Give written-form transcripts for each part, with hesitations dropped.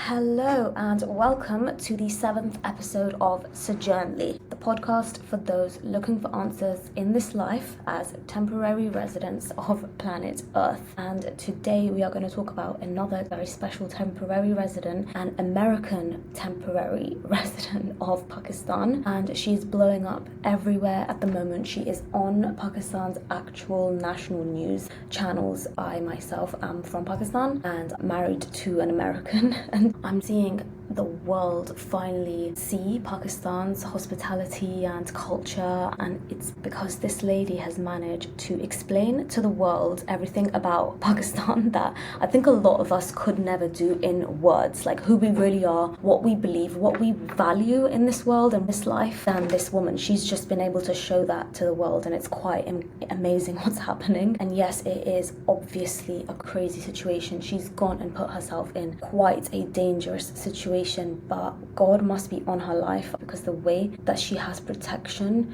Hello and welcome to the 7th episode of Sojournly, the podcast for those looking for answers in this life as temporary residents of planet Earth. And today we are going to talk about another very special temporary resident, an American temporary resident of Pakistan. And she's blowing up everywhere at the moment. She is on Pakistan's actual national news channels. I myself am from Pakistan and married to an American. And I'm seeing the world finally see Pakistan's hospitality and culture, and it's because this lady has managed to explain to the world everything about Pakistan that I think a lot of us could never do in words, like who we really are, what we believe, what we value in this world and this life. And this woman, she's just been able to show that to the world, and it's quite amazing what's happening. And yes, it is obviously a crazy situation. She's gone and put herself in quite a dangerous situation, but God must be on her life, because the way that she has protection,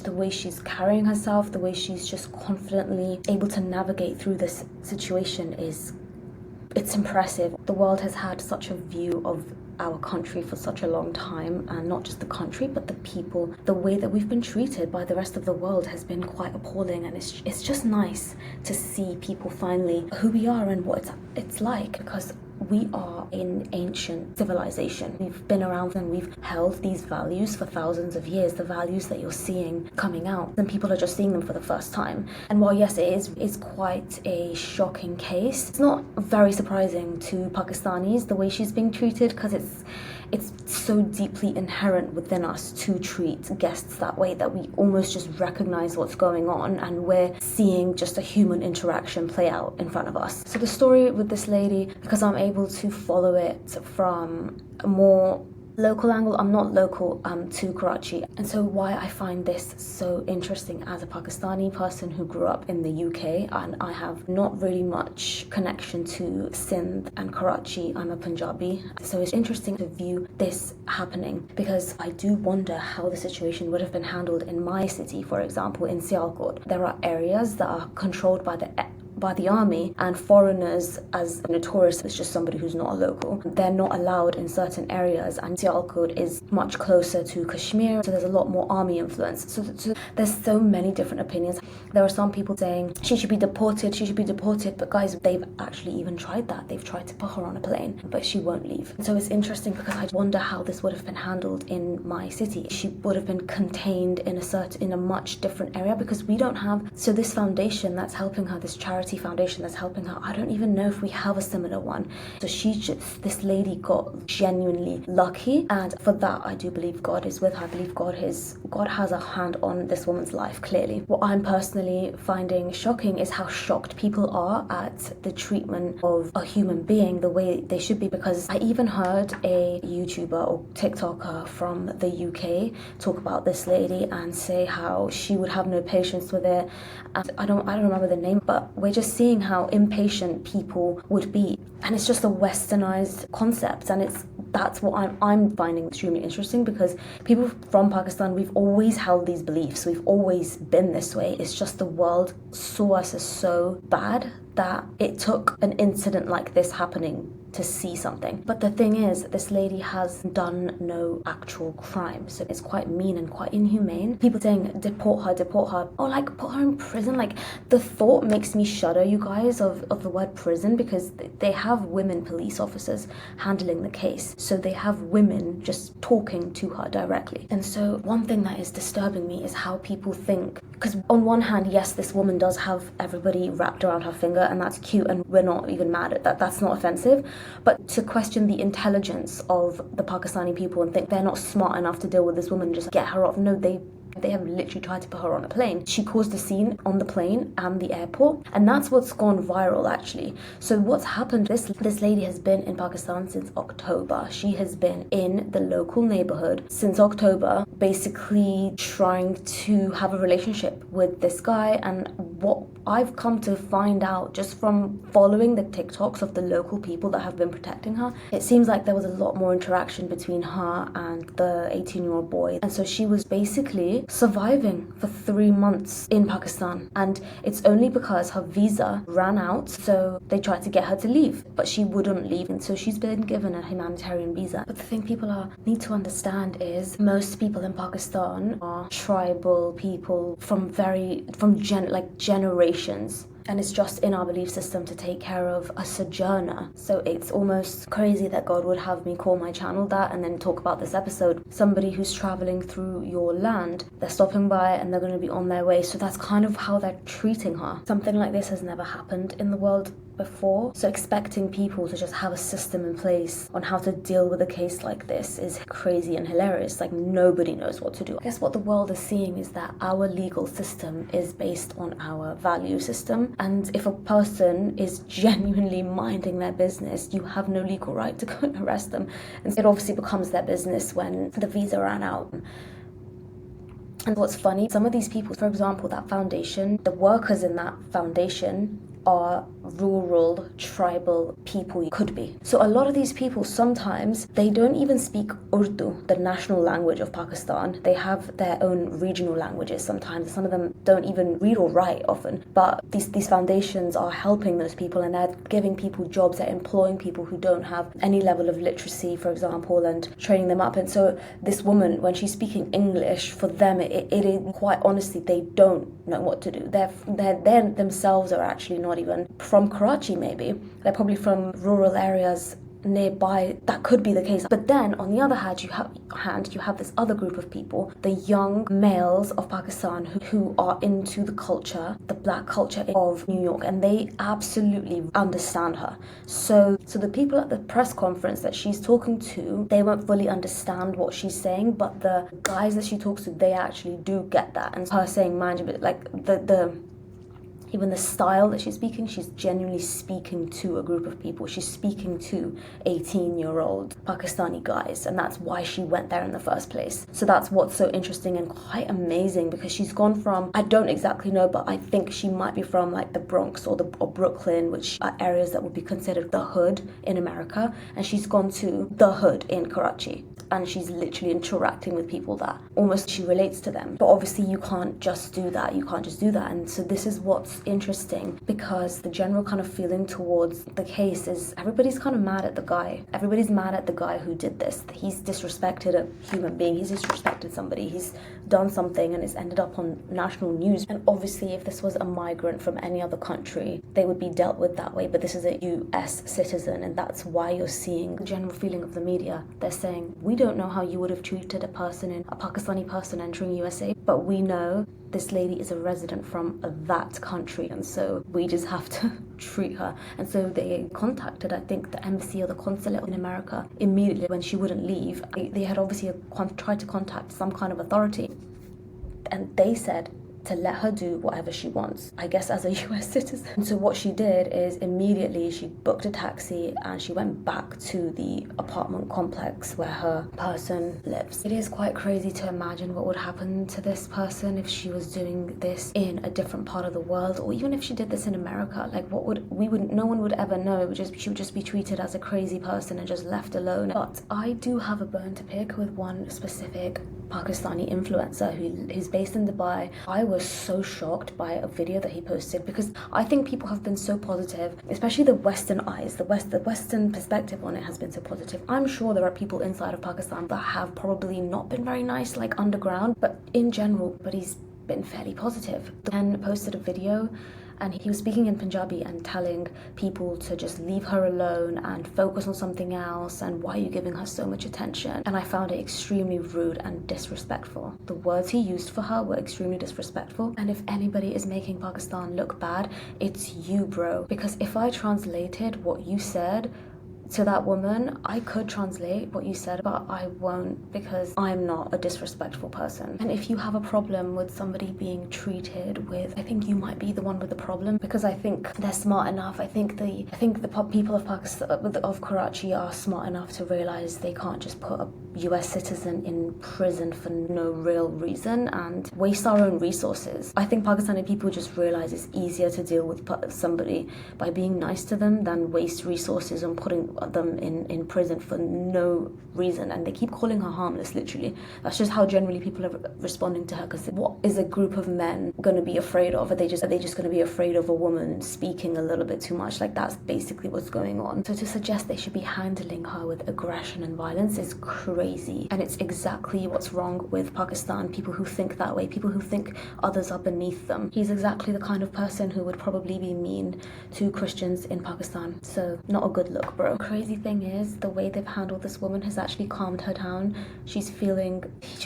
the way she's carrying herself, the way she's just confidently able to navigate through this situation it's impressive. The world has had such a view of our country for such a long time, and not just the country but the people. The way that we've been treated by the rest of the world has been quite appalling, and it's just nice to see people finally who we are and what it's like, because we are in ancient civilization. We've been around and we've held these values for thousands of years, the values that you're seeing coming out, and people are just seeing them for the first time. And while yes, it is quite a shocking case, it's not very surprising to Pakistanis the way she's being treated, because it's so deeply inherent within us to treat guests that way, that we almost just recognize what's going on and we're seeing just a human interaction play out in front of us. So the story with this lady, because I'm able to follow it from a more local angle, I'm not local to Karachi, and so why I find this so interesting as a Pakistani person who grew up in the UK, and I have not really much connection to Sindh and Karachi. I'm a Punjabi, so it's interesting to view this happening, because I do wonder how the situation would have been handled in my city. For example, in Sialkot, there are areas that are controlled by the army, and foreigners, as a tourist, is just somebody who's not a local, they're not allowed in certain areas. And Sialkot is much closer to Kashmir, so there's a lot more army influence. So there's so many different opinions. There are some people saying she should be deported, but guys, they've actually even tried that. They've tried to put her on a plane, but she won't leave. So it's interesting, because I wonder how this would have been handled in my city. She would have been contained in a much different area, because we don't have, so this foundation that's helping her, this charity foundation that's helping her, I don't even know if we have a similar one. So this lady got genuinely lucky, and for that I do believe God is with her. I believe God has a hand on this woman's life, clearly. What I'm personally finding shocking is how shocked people are at the treatment of a human being the way they should be, because I even heard a YouTuber or TikToker from the UK talk about this lady and say how she would have no patience with it. And I don't remember the name, but we're just seeing how impatient people would be, and it's just a westernized concept, and that's what I'm finding extremely interesting, because people from Pakistan, we've always held these beliefs, we've always been this way. It's just the world saw us as so bad that it took an incident like this happening to see something. But the thing is, this lady has done no actual crime, so it's quite mean and quite inhumane. People saying deport her, or like put her in prison. Like, the thought makes me shudder, you guys, of the word prison, because they have women police officers handling the case, so they have women just talking to her directly. And so one thing that is disturbing me is how people think, because on one hand, yes, this woman does have everybody wrapped around her finger, and that's cute, and we're not even mad at that, that's not offensive. But to question the intelligence of the Pakistani people and think they're not smart enough to deal with this woman, just get her off. No, they have literally tried to put her on a plane. She caused a scene on the plane and the airport, and that's what's gone viral, actually. So what's happened, this lady has been in Pakistan since October. She has been in the local neighborhood since October, basically trying to have a relationship with this guy. And what I've come to find out just from following the TikToks of the local people that have been protecting her, it seems like there was a lot more interaction between her and the 18-year-old boy. And so she was basically surviving for 3 months in Pakistan. And it's only because her visa ran out, so they tried to get her to leave, but she wouldn't leave. And so she's been given a humanitarian visa. But the thing people need to understand is most people in Pakistan are tribal people from generations. And it's just in our belief system to take care of a sojourner. So it's almost crazy that God would have me call my channel that and then talk about this episode. Somebody who's traveling through your land, they're stopping by and they're going to be on their way. So that's kind of how they're treating her. Something like this has never happened in the world before. So expecting people to just have a system in place on how to deal with a case like this is crazy and hilarious. Like, nobody knows what to do. I guess what the world is seeing is that our legal system is based on our value system. And if a person is genuinely minding their business, you have no legal right to go and arrest them. And it obviously becomes their business when the visa ran out. And what's funny, some of these people, for example, that foundation, the workers in that foundation are rural, tribal people, could be. So a lot of these people, sometimes they don't even speak Urdu, the national language of Pakistan. They have their own regional languages sometimes. Some of them don't even read or write often. But these foundations are helping those people, and they're giving people jobs, they're employing people who don't have any level of literacy, for example, and training them up. And so this woman, when she's speaking English, for them, it is quite honestly, they don't know what to do. They themselves are actually not even from Karachi, maybe. They're probably from rural areas nearby. That could be the case. But then on the other hand, you have this other group of people, the young males of Pakistan who are into the culture, the black culture of New York, and they absolutely understand her. So the people at the press conference that she's talking to, they won't fully understand what she's saying, but the guys that she talks to, they actually do get that. And her saying, mind you, like even the style that she's speaking, she's genuinely speaking to a group of people. She's speaking to 18-year-old Pakistani guys, and that's why she went there in the first place. So that's what's so interesting and quite amazing, because she's gone from, I don't exactly know, but I think she might be from like the Bronx or Brooklyn, which are areas that would be considered the hood in America, and she's gone to the hood in Karachi. And she's literally interacting with people that almost she relates to them. But obviously you can't just do that. And so this is what's interesting, because the general kind of feeling towards the case is everybody's kind of mad at the guy. Everybody's mad at the guy who did this. He's disrespected a human being. He's disrespected somebody. He's done something and it's ended up on national news. And obviously if this was a migrant from any other country, they would be dealt with that way. But this is a US citizen, and that's why you're seeing the general feeling of the media. They're saying, we don't know how you would have treated a Pakistani person entering USA, but we know this lady is a resident from that country, and so we just have to treat her. And so they contacted, I think, the embassy or the consulate in America immediately when she wouldn't leave. They had obviously tried to contact some kind of authority, and they said to let her do whatever she wants, I guess, as a US citizen. And so what she did is immediately she booked a taxi and she went back to the apartment complex where her person lives. It is quite crazy to imagine what would happen to this person if she was doing this in a different part of the world, or even if she did this in America. Like, no one would ever know. She would just be treated as a crazy person and just left alone. But I do have a bone to pick with one specific Pakistani influencer who's based in Dubai. I was so shocked by a video that he posted, because I think people have been so positive, especially the Western eyes, the Western perspective on it has been so positive. I'm sure there are people inside of Pakistan that have probably not been very nice, like underground, but in general, but he's been fairly positive. And posted a video, and he was speaking in Punjabi and telling people to just leave her alone and focus on something else, and why are you giving her so much attention? And I found it extremely rude and disrespectful. The words he used for her were extremely disrespectful, and if anybody is making Pakistan look bad, it's you, bro. Because if I translated what you said to that woman, I could translate what you said, but I won't, because I'm not a disrespectful person. And if you have a problem with somebody being treated with, I think you might be the one with the problem, because I think they're smart enough. I think the people of Pakistan, of Karachi, are smart enough to realize they can't just put a US citizen in prison for no real reason and waste our own resources. I think Pakistani people just realize it's easier to deal with somebody by being nice to them than waste resources and putting them in prison for no reason. And they keep calling her harmless, literally. That's just how generally people are responding to her, because what is a group of men going to be afraid of? Are they just going to be afraid of a woman speaking a little bit too much? Like, that's basically what's going on. So to suggest they should be handling her with aggression and violence is crazy. And it's exactly what's wrong with Pakistan. People who think that way, people who think others are beneath them. He's exactly the kind of person who would probably be mean to Christians in Pakistan. So not a good look, bro. Crazy thing is, the way they've handled this woman has actually calmed her down. She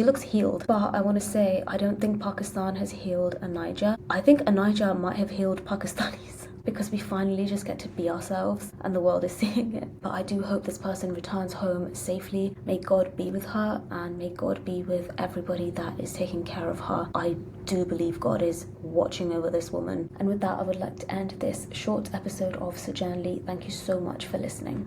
looks healed. But I want to say, I don't think Pakistan has healed Onijah. I think Onijah might have healed Pakistanis, because we finally just get to be ourselves and the world is seeing it. But I do hope this person returns home safely. May God be with her, and may God be with everybody that is taking care of her. I do believe God is watching over this woman. And with that, I would like to end this short episode of Sojournly. Thank you so much for listening.